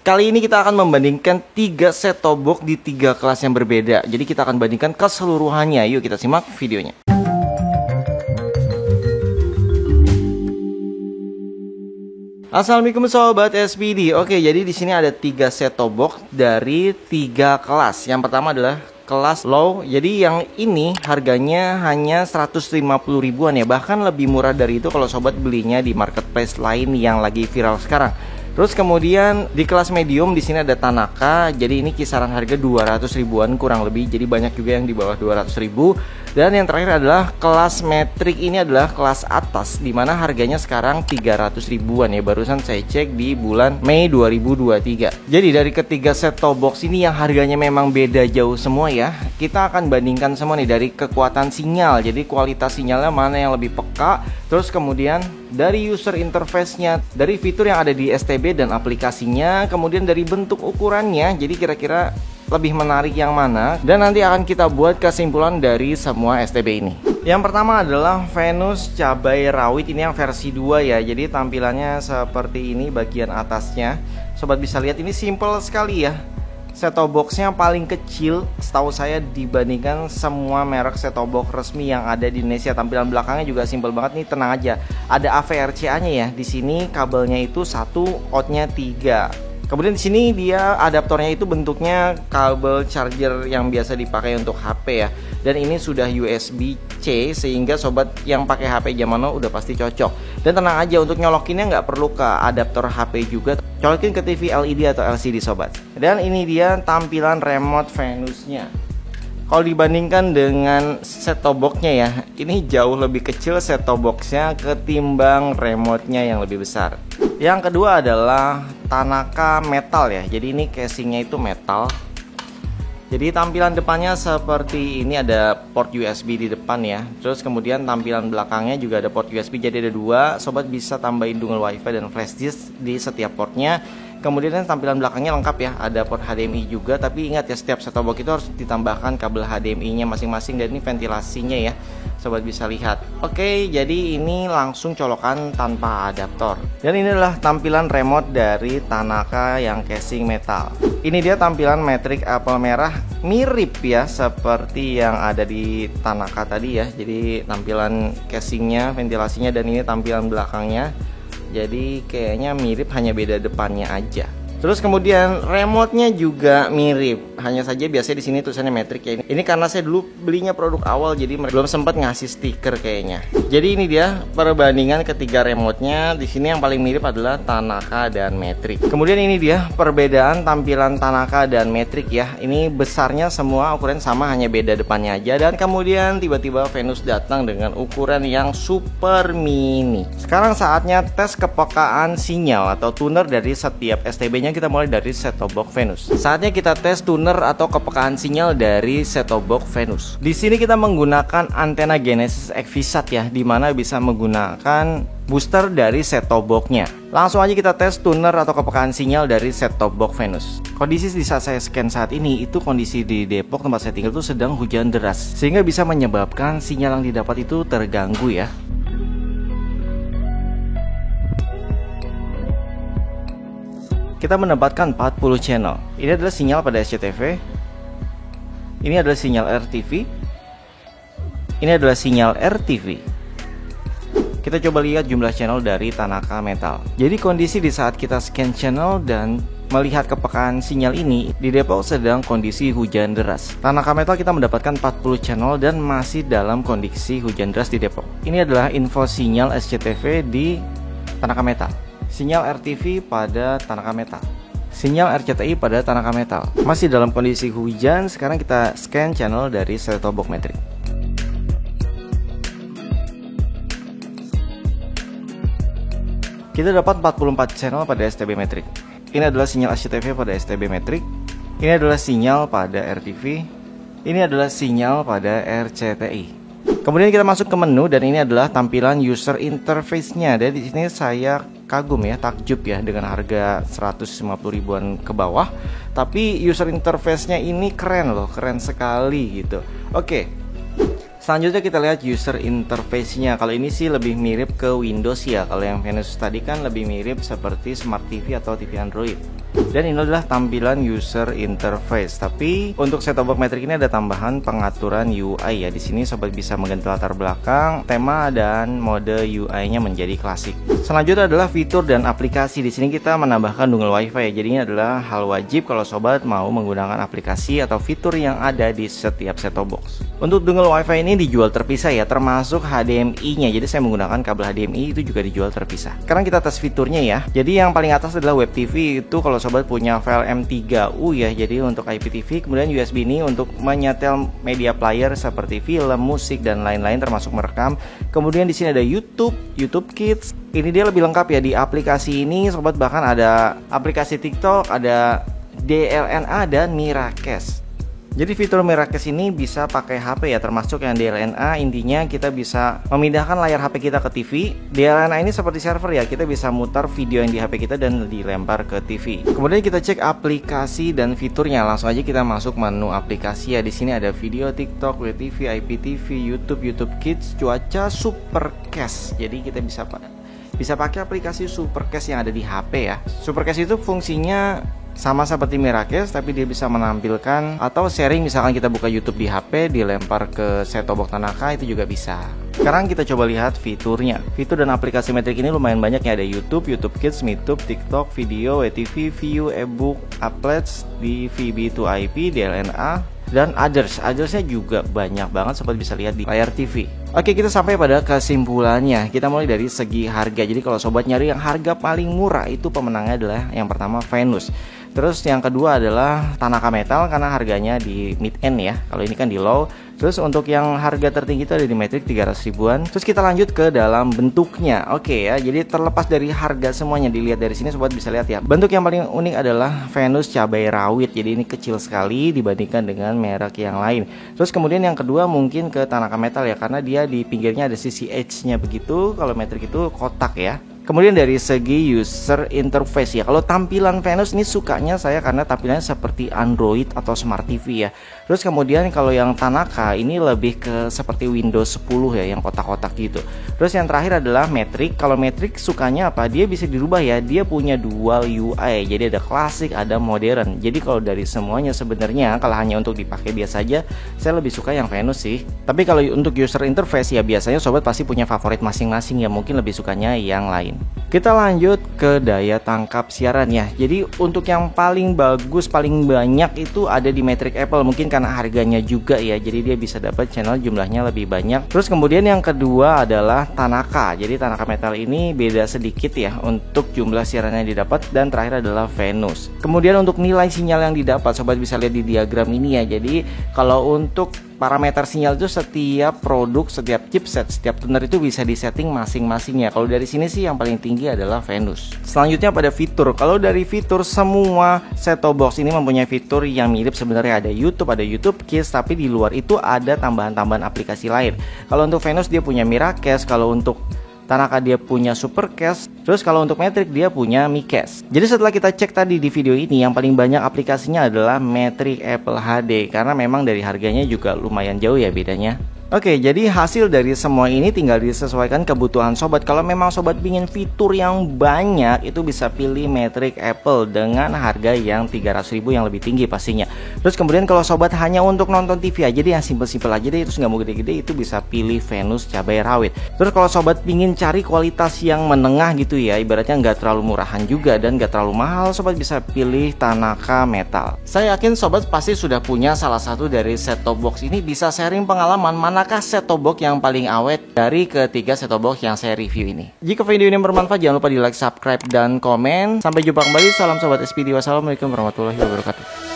Kali ini kita akan membandingkan 3 set top box di 3 kelas yang berbeda. Jadi kita akan bandingkan keseluruhannya. Yuk kita simak videonya. Assalamualaikum sobat SPD. Oke, jadi di sini ada 3 set top box dari 3 kelas. Yang pertama adalah kelas low. Jadi yang ini harganya hanya 150 ribuan ya. Bahkan lebih murah dari itu kalau sobat belinya di marketplace lain yang lagi viral sekarang. Terus kemudian di kelas medium di sini ada Tanaka. Jadi ini kisaran harga 200 ribuan kurang lebih. Jadi banyak juga yang di bawah 200 ribu. Dan yang terakhir adalah kelas metrik. Ini adalah kelas atas, dimana harganya sekarang 300 ribuan ya. Barusan saya cek di bulan Mei 2023. Jadi dari ketiga set top box ini yang harganya memang beda jauh semua ya. Kita akan bandingkan semua nih dari kekuatan sinyal. Jadi kualitas sinyalnya mana yang lebih peka. Terus kemudian dari user interface-nya, dari fitur yang ada di STB dan aplikasinya, kemudian dari bentuk ukurannya. Jadi kira-kira lebih menarik yang mana, dan nanti akan kita buat kesimpulan dari semua STB ini. Yang pertama adalah Venus cabai rawit. Ini yang versi 2 ya. Jadi tampilannya seperti ini bagian atasnya. Sobat bisa lihat ini simple sekali ya. Set top box-nya paling kecil setahu saya dibandingkan semua merek set top box resmi yang ada di Indonesia. Tampilan belakangnya juga simple banget nih, tenang aja. Ada AVRCA-nya ya. Di sini kabelnya itu 1, out-nya 3. Kemudian di sini dia adaptornya itu bentuknya kabel charger yang biasa dipakai untuk HP ya. Dan ini sudah USB-C sehingga sobat yang pakai HP zaman now udah pasti cocok. Dan tenang aja, untuk nyolokinnya nggak perlu ke adaptor HP juga. Colokin ke TV LED atau LCD sobat. Dan ini dia tampilan remote Venus-nya. Kalau dibandingkan dengan set top box-nya ya, ini jauh lebih kecil set top box-nya ketimbang remote-nya yang lebih besar. Yang kedua adalah Tanaka metal ya. Jadi ini casingnya itu metal. Jadi tampilan depannya seperti ini, ada port USB di depan ya. Terus kemudian tampilan belakangnya juga ada port USB, jadi ada 2. Sobat bisa tambahin dongle WiFi dan flash disk di setiap portnya. Kemudian tampilan belakangnya lengkap ya, ada port HDMI juga. Tapi ingat ya, setiap set top box itu harus ditambahkan kabel HDMI-nya masing-masing. Dan ini ventilasinya ya, sobat bisa lihat. Oke, jadi ini langsung colokan tanpa adaptor. Dan ini adalah tampilan remote dari Tanaka yang casing metal. Ini dia tampilan metrik apel merah, mirip ya seperti yang ada di Tanaka tadi ya. Jadi tampilan casingnya, ventilasinya, dan ini tampilan belakangnya. Jadi kayaknya mirip, hanya beda depannya aja. Terus kemudian remote-nya juga mirip, hanya saja biasanya di sini tulisannya metrik ya. Ini karena saya dulu belinya produk awal, jadi belum sempat ngasih stiker kayaknya. Jadi ini dia perbandingan ketiga remote-nya. Di sini yang paling mirip adalah Tanaka dan metrik. Kemudian ini dia perbedaan tampilan Tanaka dan metrik ya. Ini besarnya semua ukuran sama, hanya beda depannya aja. Dan kemudian tiba-tiba Venus datang dengan ukuran yang super mini. Sekarang saatnya tes kepekaan sinyal atau tuner dari setiap STB-nya. Kita mulai dari set top box Venus. Saatnya kita tes tuner atau kepekaan sinyal dari set top box Venus. Di sini kita menggunakan antena Genesis Xvisat ya, dimana bisa menggunakan booster dari set top box-nya. Langsung aja kita tes tuner atau kepekaan sinyal dari set top box Venus. Kondisi di saat saya scan saat ini itu kondisi di Depok tempat saya tinggal itu sedang hujan deras, sehingga bisa menyebabkan sinyal yang didapat itu terganggu ya. Kita mendapatkan 40 channel. Ini adalah sinyal pada SCTV. Ini adalah sinyal RTV. Ini adalah sinyal RTV. Kita coba lihat jumlah channel dari Tanaka metal. Jadi kondisi di saat kita scan channel dan melihat kepekaan sinyal ini, di Depok sedang kondisi hujan deras. Tanaka metal kita mendapatkan 40 channel dan masih dalam kondisi hujan deras di Depok. Ini adalah info sinyal SCTV di Tanaka metal. Sinyal RTV pada Tanaka metal, sinyal RCTI pada Tanaka metal. Masih dalam kondisi hujan. Sekarang kita scan channel dari set top box metrik. Kita dapat 44 channel pada STB metrik. Ini adalah sinyal SCTV pada STB metrik. Ini adalah sinyal pada RTV. Ini adalah sinyal pada RCTI. Kemudian kita masuk ke menu, dan ini adalah tampilan user interface-nya. Dan di sini saya kagum ya, takjub ya, dengan harga 150 ribuan ke bawah, tapi user interface-nya ini keren loh, keren sekali gitu. Oke. Selanjutnya kita lihat user interface-nya. Kalau ini sih lebih mirip ke Windows ya. Kalau yang Venus tadi kan lebih mirip seperti Smart TV atau TV Android. Dan ini adalah tampilan user interface. Tapi untuk set-top box Matrix ini ada tambahan pengaturan UI ya. Di sini sobat bisa mengganti latar belakang, tema dan mode UI-nya menjadi klasik. Selanjutnya adalah fitur dan aplikasi. Di sini kita menambahkan dongle WiFi ya. Jadi ini adalah hal wajib kalau sobat mau menggunakan aplikasi atau fitur yang ada di setiap set-top box. Untuk dongle WiFi ini dijual terpisah ya, termasuk HDMI-nya. Jadi saya menggunakan kabel HDMI itu juga dijual terpisah. Sekarang kita tes fiturnya ya. Jadi yang paling atas adalah web TV, itu kalau sobat punya file M3U ya, jadi untuk IPTV. Kemudian USB ini untuk menyetel media player seperti film, musik dan lain-lain termasuk merekam. Kemudian di sini ada YouTube, YouTube Kids. Ini dia lebih lengkap ya di aplikasi ini sobat, bahkan ada aplikasi TikTok, ada DLNA dan Miracast. Jadi fitur Miracast ini bisa pakai HP ya, termasuk yang DLNA. Intinya kita bisa memindahkan layar HP kita ke TV. DLNA ini seperti server ya, kita bisa mutar video yang di HP kita dan dilempar ke TV. Kemudian kita cek aplikasi dan fiturnya. Langsung aja kita masuk menu aplikasi ya. Di sini ada video TikTok, WTV, IPTV, YouTube, YouTube Kids, cuaca, Supercast. Jadi kita bisa pakai aplikasi Supercast yang ada di HP ya. Supercast itu fungsinya sama seperti Miracast, tapi dia bisa menampilkan atau sharing, misalkan kita buka YouTube di HP, dilempar ke set-top box Tanaka, itu juga bisa. Sekarang kita coba lihat fiturnya. Fitur dan aplikasi Matrix ini lumayan banyak ya, ada YouTube, YouTube Kids, MeTube, TikTok, video, WTV, View, ebook, Applets, DVB2IP, DLNA, dan others-nya juga banyak banget, sobat bisa lihat di layar TV. Oke, kita sampai pada kesimpulannya. Kita mulai dari segi harga. Jadi kalau sobat nyari yang harga paling murah, itu pemenangnya adalah yang pertama Venus. Terus yang kedua adalah Tanaka Metal karena harganya di mid end ya. Kalau ini kan di low. Terus untuk yang harga tertinggi itu ada di Matrix 300 ribuan. Terus kita lanjut ke dalam bentuknya. Oke ya, jadi terlepas dari harga semuanya, dilihat dari sini sobat bisa lihat ya. Bentuk yang paling unik adalah Venus cabai rawit. Jadi ini kecil sekali dibandingkan dengan merek yang lain. Terus kemudian yang kedua mungkin ke Tanaka Metal ya, karena dia di pinggirnya ada sisi edge-nya begitu. Kalau Matrix itu kotak ya. Kemudian dari segi user interface ya, kalau tampilan Venus ini sukanya saya karena tampilannya seperti Android atau Smart TV ya. Terus kemudian kalau yang Tanaka ini lebih ke seperti Windows 10 ya, yang kotak-kotak gitu. Terus yang terakhir adalah Matrix. Kalau Matrix sukanya apa? Dia bisa dirubah ya, dia punya dual UI. Jadi ada klasik, ada modern. Jadi kalau dari semuanya sebenarnya kalau hanya untuk dipakai biasa aja, saya lebih suka yang Venus sih. Tapi kalau untuk user interface ya biasanya sobat pasti punya favorit masing-masing ya, mungkin lebih sukanya yang lain. Kita lanjut ke daya tangkap siaran ya. Jadi untuk yang paling bagus, paling banyak itu ada di Matrix Apple. Mungkin karena harganya juga ya, jadi dia bisa dapat channel jumlahnya lebih banyak. Terus kemudian yang kedua adalah Tanaka. Jadi Tanaka Metal ini beda sedikit ya untuk jumlah siaran yang didapat. Dan terakhir adalah Venus. Kemudian untuk nilai sinyal yang didapat, sobat bisa lihat di diagram ini ya. Jadi kalau untuk parameter sinyal itu setiap produk, setiap chipset, setiap tuner itu bisa disetting masing-masingnya. Kalau dari sini sih yang paling tinggi adalah Venus. Selanjutnya pada fitur. Kalau dari fitur, semua set-top box ini mempunyai fitur yang mirip sebenarnya. Ada YouTube, ada YouTube Kids, tapi di luar itu ada tambahan-tambahan aplikasi lain. Kalau untuk Venus dia punya Miracast, kalau untuk Tanaka dia punya Supercast, terus kalau untuk Matrix dia punya Micast. Jadi setelah kita cek tadi di video ini, yang paling banyak aplikasinya adalah Matrix Apple HD, karena memang dari harganya juga lumayan jauh ya bedanya. Oke, jadi hasil dari semua ini tinggal disesuaikan kebutuhan sobat. Kalau memang sobat ingin fitur yang banyak, itu bisa pilih Matrix Apple dengan harga yang 300.000 yang lebih tinggi pastinya. Terus kemudian kalau sobat hanya untuk nonton TV aja deh, yang simpel-simpel aja deh, terus nggak mau gede-gede, itu bisa pilih Venus cabai rawit. Terus kalau sobat ingin cari kualitas yang menengah gitu ya, ibaratnya nggak terlalu murahan juga dan nggak terlalu mahal, sobat bisa pilih Tanaka Metal. Saya yakin sobat pasti sudah punya salah satu dari set-top box ini, bisa sharing pengalaman manakah set-top box yang paling awet dari ketiga set-top box yang saya review ini. Jika video ini bermanfaat, jangan lupa di like, subscribe, dan komen. Sampai jumpa kembali. Salam sobat SPD. Wassalamualaikum warahmatullahi wabarakatuh.